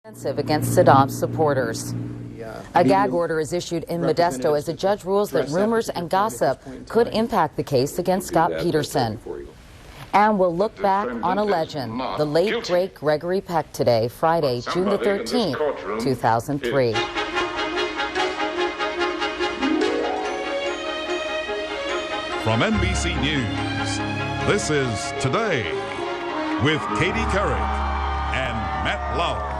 Against Saddam's supporters. A gag order is issued in Modesto as a judge rules that rumors and gossip could impact the case against Scott Peterson. And we'll look back on a legend, the late, great Gregory Peck today, Friday, June the 13th, 2003. From NBC News, this is Today with Katie Couric and Matt Lauer.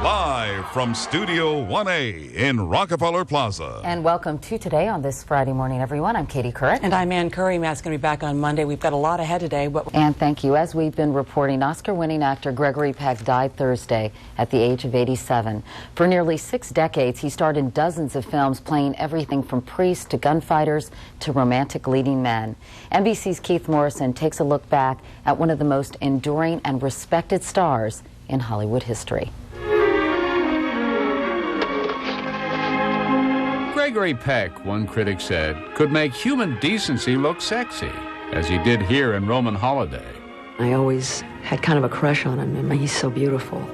Live from Studio 1A in Rockefeller Plaza. And welcome to Today on this Friday morning, everyone. I'm Katie Couric. And I'm Ann Curry. Matt's going to be back on Monday. We've got a lot ahead today. And thank you. As we've been reporting, Oscar-winning actor Gregory Peck died Thursday at the age of 87. For nearly 6 decades, he starred in dozens of films, playing everything from priests to gunfighters to romantic leading men. NBC's Keith Morrison takes a look back at one of the most enduring and respected stars in Hollywood history. Gregory Peck, one critic said, could make human decency look sexy, as he did here in Roman Holiday. I always had kind of a crush on him. I mean, he's so beautiful.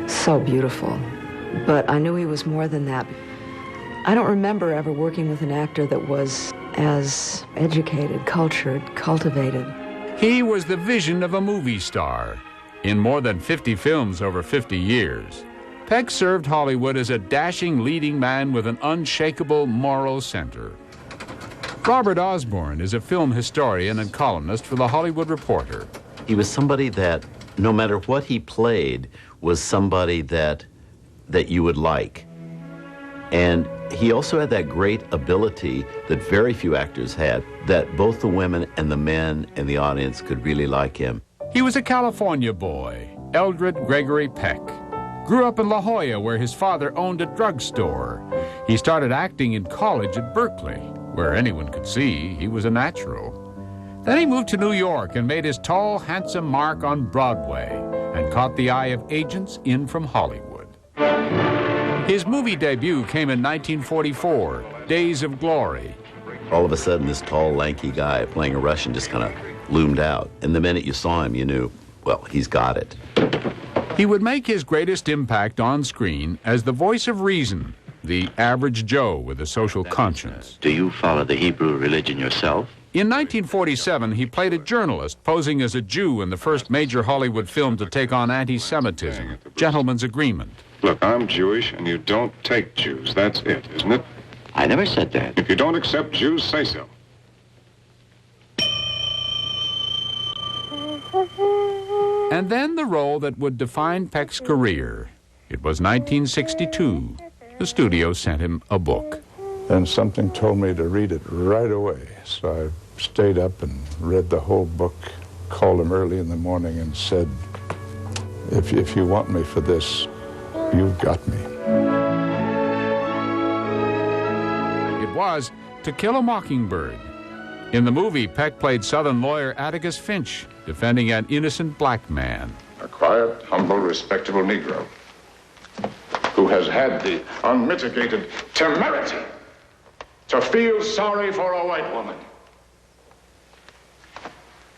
So beautiful. But I knew he was more than that. I don't remember ever working with an actor that was as educated, cultured, cultivated. He was the vision of a movie star. In more than 50 films over 50 years, Peck served Hollywood as a dashing leading man with an unshakable moral center. Robert Osborne is a film historian and columnist for The Hollywood Reporter. He was somebody that, no matter what he played, was somebody that you would like. And he also had that great ability that very few actors had, that both the women and the men in the audience could really like him. He was a California boy, Eldred Gregory Peck. Grew up in La Jolla, where his father owned a drugstore. He started acting in college at Berkeley, where anyone could see he was a natural. Then he moved to New York and made his tall, handsome mark on Broadway and caught the eye of agents in from Hollywood. His movie debut came in 1944, Days of Glory. All of a sudden, this tall, lanky guy playing a Russian just kind of loomed out. And the minute you saw him, you knew, well, he's got it. He would make his greatest impact on screen as the voice of reason, the average Joe with a social conscience. Do you follow the Hebrew religion yourself? In 1947, he played a journalist posing as a Jew in the first major Hollywood film to take on anti-Semitism, Gentleman's Agreement. Look, I'm Jewish, and you don't take Jews. That's it, isn't it? I never said that. If you don't accept Jews, say so. And then the role that would define Peck's career. It was 1962. The studio sent him a book. Then something told me to read it right away. So I stayed up and read the whole book, called him early in the morning and said, if you want me for this, you've got me. It was To Kill a Mockingbird. In the movie, Peck played Southern lawyer Atticus Finch, defending an innocent black man. A quiet, humble, respectable Negro who has had the unmitigated temerity to feel sorry for a white woman,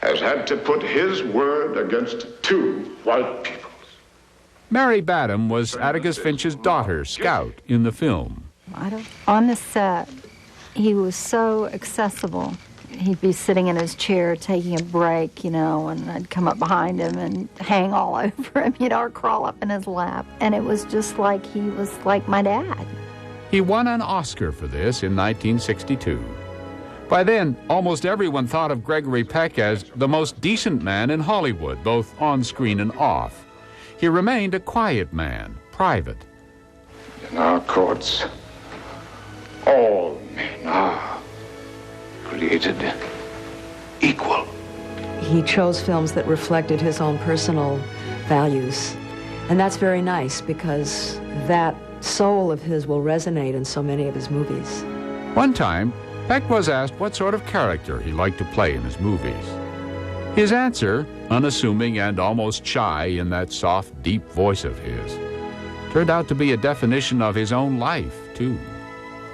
has had to put his word against 2 white peoples. Mary Badham was Atticus Finch's daughter, Scout, in the film. On the set, he was so accessible. He'd be sitting in his chair taking a break, you know, and I'd come up behind him and hang all over him, you know, or crawl up in his lap. And it was just like he was like my dad. He won an Oscar for this in 1962. By then, almost everyone thought of Gregory Peck as the most decent man in Hollywood, both on screen and off. He remained a quiet man, private. In our courts, all men are created equal. He chose films that reflected his own personal values. And that's very nice because that soul of his will resonate in so many of his movies. One time, Peck was asked what sort of character he liked to play in his movies. His answer, unassuming and almost shy in that soft, deep voice of his, turned out to be a definition of his own life, too.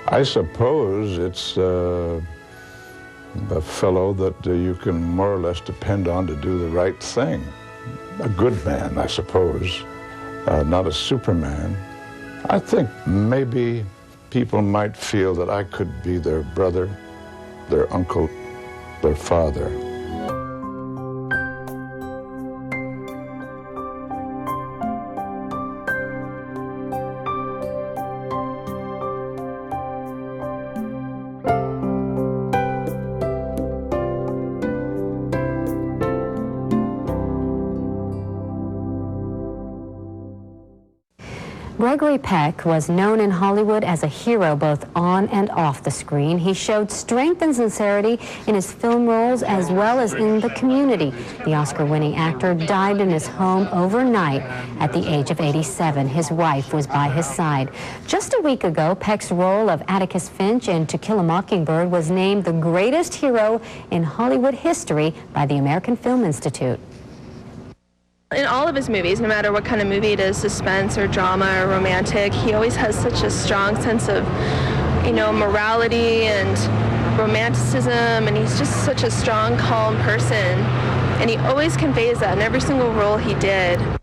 I suppose it's a fellow that you can more or less depend on to do the right thing. A good man, I suppose. not a Superman. I think maybe people might feel that I could be their brother, their uncle, their father. Gregory Peck was known in Hollywood as a hero both on and off the screen. He showed strength and sincerity in his film roles as well as in the community. The Oscar-winning actor died in his home overnight at the age of 87. His wife was by his side. Just a week ago, Peck's role of Atticus Finch in To Kill a Mockingbird was named the greatest hero in Hollywood history by the American Film Institute. In all of his movies, no matter what kind of movie it is, suspense or drama or romantic, he always has such a strong sense of, morality and romanticism, and he's just such a strong, calm person. And he always conveys that in every single role he did.